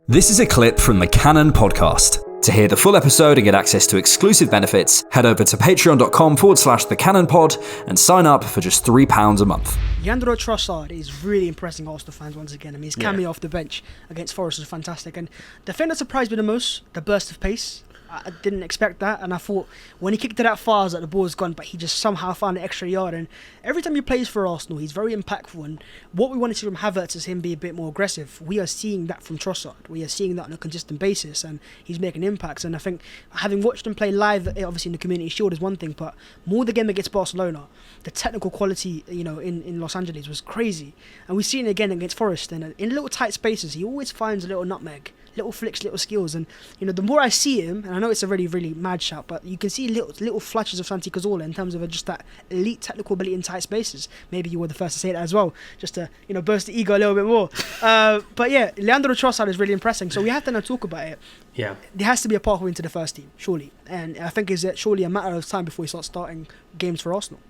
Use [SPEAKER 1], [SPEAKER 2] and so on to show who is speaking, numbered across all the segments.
[SPEAKER 1] This is a clip from the Cannon podcast. To hear the full episode and get access to exclusive benefits, head over to patreon.com/thecannonpod and sign up for just £3 a month.
[SPEAKER 2] Leandro Trossard is really impressing Arsenal fans once again. I mean, his cameo off the bench against Forest was fantastic. And the thing that surprised me the most, the burst of pace. I didn't expect that, and I thought when he kicked it that far, I was like, the ball's gone, but he just somehow found an extra yard. And every time he plays for Arsenal, he's very impactful. And what we want to see from Havertz is him be a bit more aggressive. We are seeing that from Trossard. We are seeing that on a consistent basis, and he's making impacts. And I think having watched him play live, obviously in the Community Shield is one thing, but more the game against Barcelona, the technical quality, in Los Angeles was crazy. And we've seen it again against Forest. And in little tight spaces, he always finds a little nutmeg. Little flicks, little skills, and the more I see him, and I know it's a really, really mad shout, but you can see little flashes of Santi Cazorla in terms of just that elite technical ability in tight spaces. Maybe you were the first to say that as well, just to burst the ego a little bit more. But yeah, Leandro Trossard is really impressing. So we have to now talk about it.
[SPEAKER 3] Yeah,
[SPEAKER 2] there has to be a pathway into the first team, surely, and I think it's surely a matter of time before he starts starting games for Arsenal.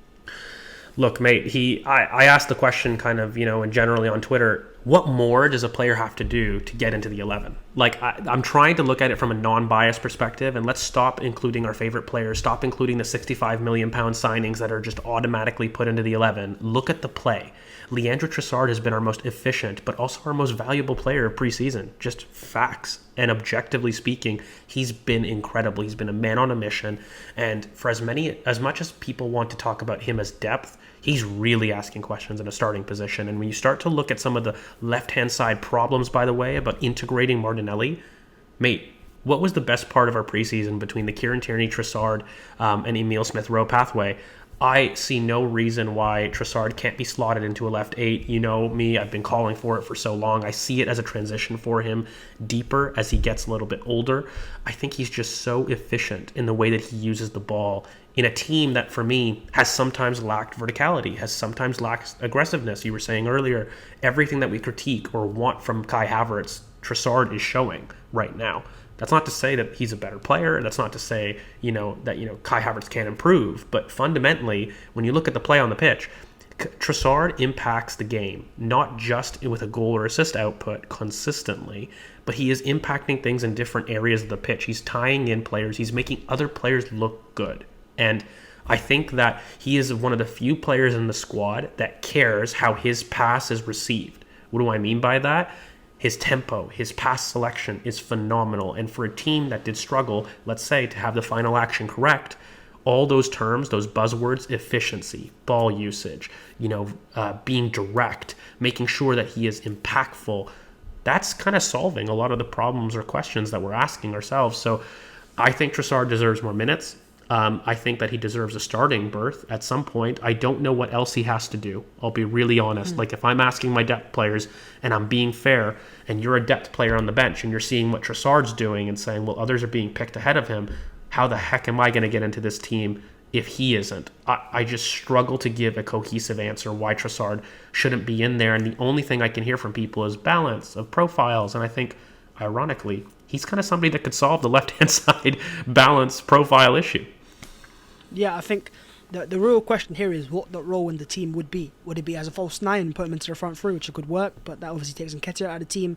[SPEAKER 3] Look, mate, I asked the question kind of, and generally on Twitter, what more does a player have to do to get into the 11? Like, I'm trying to look at it from a non-biased perspective, and let's stop including our favorite players, stop including the £65 million signings that are just automatically put into the 11. Look at the play. Leandro Trossard has been our most efficient, but also our most valuable player of preseason. Just facts. And objectively speaking, he's been incredible. He's been a man on a mission. And for as much as people want to talk about him as depth, he's really asking questions in a starting position. And when you start to look at some of the left-hand side problems, by the way, about integrating Martinelli, mate, what was the best part of our preseason between the Kieran Tierney, Trossard, and Emile Smith-Rowe pathway? I see no reason why Trossard can't be slotted into a left 8. You know me, I've been calling for it for so long. I see it as a transition for him deeper as he gets a little bit older. I think he's just so efficient in the way that he uses the ball in a team that, for me, has sometimes lacked verticality, has sometimes lacked aggressiveness. You were saying earlier, everything that we critique or want from Kai Havertz, Trossard is showing right now. That's not to say that he's a better player. That's not to say, that Kai Havertz can't improve. But fundamentally, when you look at the play on the pitch, Trossard impacts the game, not just with a goal or assist output consistently, but he is impacting things in different areas of the pitch. He's tying in players. He's making other players look good. And I think that he is one of the few players in the squad that cares how his pass is received. What do I mean by that? His tempo, his pass selection is phenomenal. And for a team that did struggle, let's say, to have the final action correct, all those terms, those buzzwords, efficiency, ball usage, being direct, making sure that he is impactful, that's kind of solving a lot of the problems or questions that we're asking ourselves. So I think Trossard deserves more minutes. I think that he deserves a starting berth at some point. I don't know what else he has to do. I'll be really honest. Like, if I'm asking my depth players and I'm being fair, and you're a depth player on the bench and you're seeing what Trossard's doing and saying, well, others are being picked ahead of him, how the heck am I going to get into this team if he isn't? I just struggle to give a cohesive answer why Trossard shouldn't be in there. And the only thing I can hear from people is balance of profiles. And I think, ironically, he's kind of somebody that could solve the left-hand side balance profile issue.
[SPEAKER 2] Yeah, I think the real question here is what the role in the team would be. Would it be as a false 9 and put him into the front three, which could work, but that obviously takes Nketiah out of the team?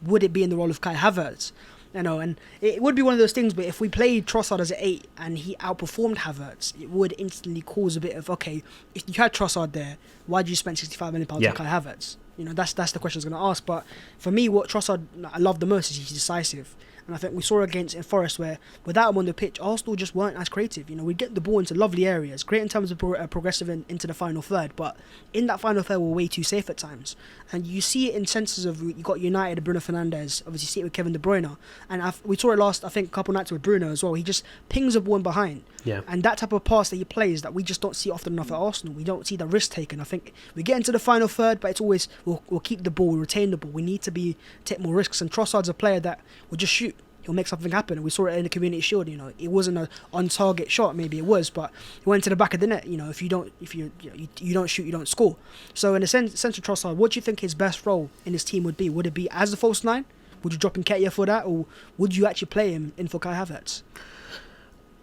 [SPEAKER 2] Would it be in the role of Kai Havertz? And it would be one of those things, but if we played Trossard as an 8 and he outperformed Havertz, it would instantly cause a bit of, okay, if you had Trossard there, why did you spend £65 million on Kai Havertz? That's the question I was going to ask. But for me, what Trossard I love the most is he's decisive. And I think we saw against in Forest where without him on the pitch, Arsenal just weren't as creative. We'd get the ball into lovely areas, great in terms of progressive into the final third, but in that final third we're way too safe at times. And you see it in senses of, you got United, Bruno Fernandes, obviously see it with Kevin De Bruyne. And we saw it last, I think, a couple nights with Bruno as well. He just pings a ball in behind.
[SPEAKER 3] Yeah.
[SPEAKER 2] And that type of pass that he plays that we just don't see often enough at Arsenal. We don't see the risk taken. I think we get into the final third, but it's always, we'll keep the ball, we'll retain the ball. We need to take more risks. And Trossard's a player that will just shoot. He'll make something happen. And we saw it in the Community Shield. It wasn't an on-target shot. Maybe it was, but it went to the back of the net. If you don't shoot, you don't score. So in a sense of Trossard, what do you think his best role in his team would be? Would it be as a false 9? Would you drop Nketiah for that, or would you actually play him in for Kai Havertz?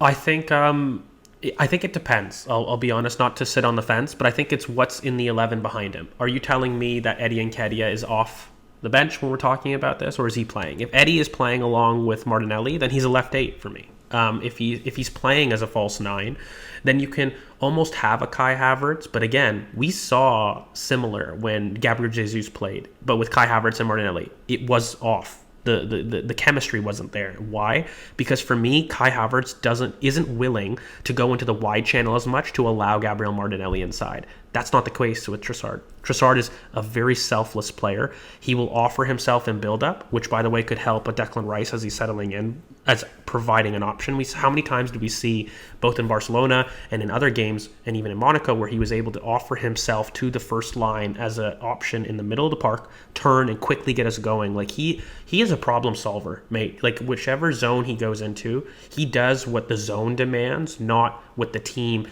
[SPEAKER 3] I think it depends. I'll be honest, not to sit on the fence, but I think it's what's in the 11 behind him. Are you telling me that Eddie Nketiah is off the bench when we're talking about this, or is he playing? If Eddie is playing along with Martinelli, then he's a left 8 for me. If he's playing as a false 9, then you can almost have a Kai Havertz. But again, we saw similar when Gabriel Jesus played, but with Kai Havertz and Martinelli, it was off. The chemistry wasn't there. Why? Because for me, Kai Havertz isn't willing to go into the wide channel as much to allow Gabriel Martinelli inside. That's not the case with Trossard. Trossard is a very selfless player. He will offer himself in build-up, which, by the way, could help a Declan Rice as he's settling in, as providing an option. How many times did we see, both in Barcelona and in other games, and even in Monaco, where he was able to offer himself to the first line as an option in the middle of the park, turn and quickly get us going? Like, he is a problem solver, mate. Like, whichever zone he goes into, he does what the zone demands, not what the team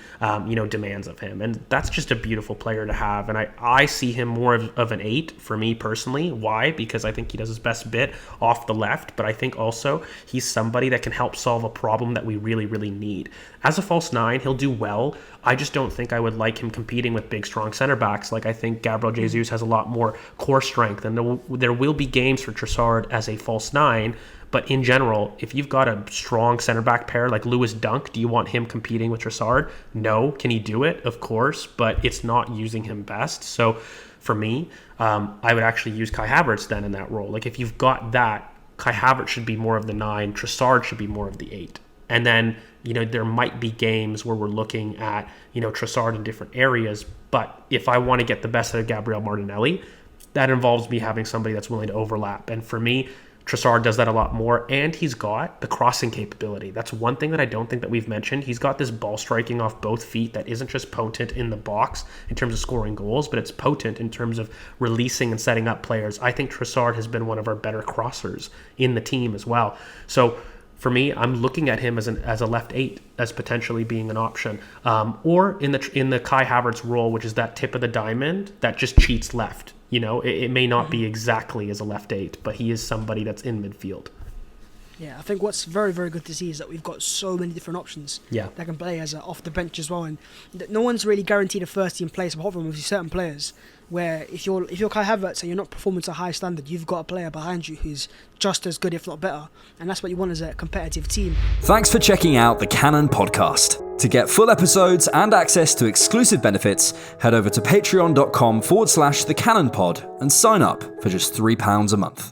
[SPEAKER 3] demands of him. And that's just a beautiful player to have. And I see him more of an 8 for me personally. Why? Because I think he does his best bit off the left, but I think also he's somebody that can help solve a problem that we really, really need. As a false 9, he'll do well. I just don't think I would like him competing with big, strong center backs. Like, I think Gabriel Jesus has a lot more core strength, and there will be games for Trossard as a false 9. But in general, if you've got a strong center back pair like Lewis Dunk, do you want him competing with Trossard? No. Can he do it? Of course, but it's not using him best. So for me, I would actually use Kai Havertz then in that role. Like, if you've got that, Kai Havertz should be more of the 9, Trossard should be more of the 8. And then, there might be games where we're looking at, Trossard in different areas. But if I want to get the best out of Gabriel Martinelli, that involves me having somebody that's willing to overlap. And for me, Trossard does that a lot more, and he's got the crossing capability. That's one thing that I don't think that we've mentioned. He's got this ball striking off both feet that isn't just potent in the box in terms of scoring goals, but it's potent in terms of releasing and setting up players. I think Trossard has been one of our better crossers in the team as well. So for me, I'm looking at him as a left 8 as potentially being an option, or in the Kai Havertz role, which is that tip of the diamond that just cheats left. It may not be exactly as a left 8, but he is somebody that's in midfield.
[SPEAKER 2] Yeah, I think what's very, very good to see is that we've got so many different options that can play as off the bench as well, and no one's really guaranteed a first team place. Apart from with certain players, where if you're Kai Havertz and you're not performing to a high standard, you've got a player behind you who's just as good, if not better, and that's what you want as a competitive team.
[SPEAKER 1] Thanks for checking out the Cannon Podcast. To get full episodes and access to exclusive benefits, head over to patreon.com/thecannonpod and sign up for just £3 a month.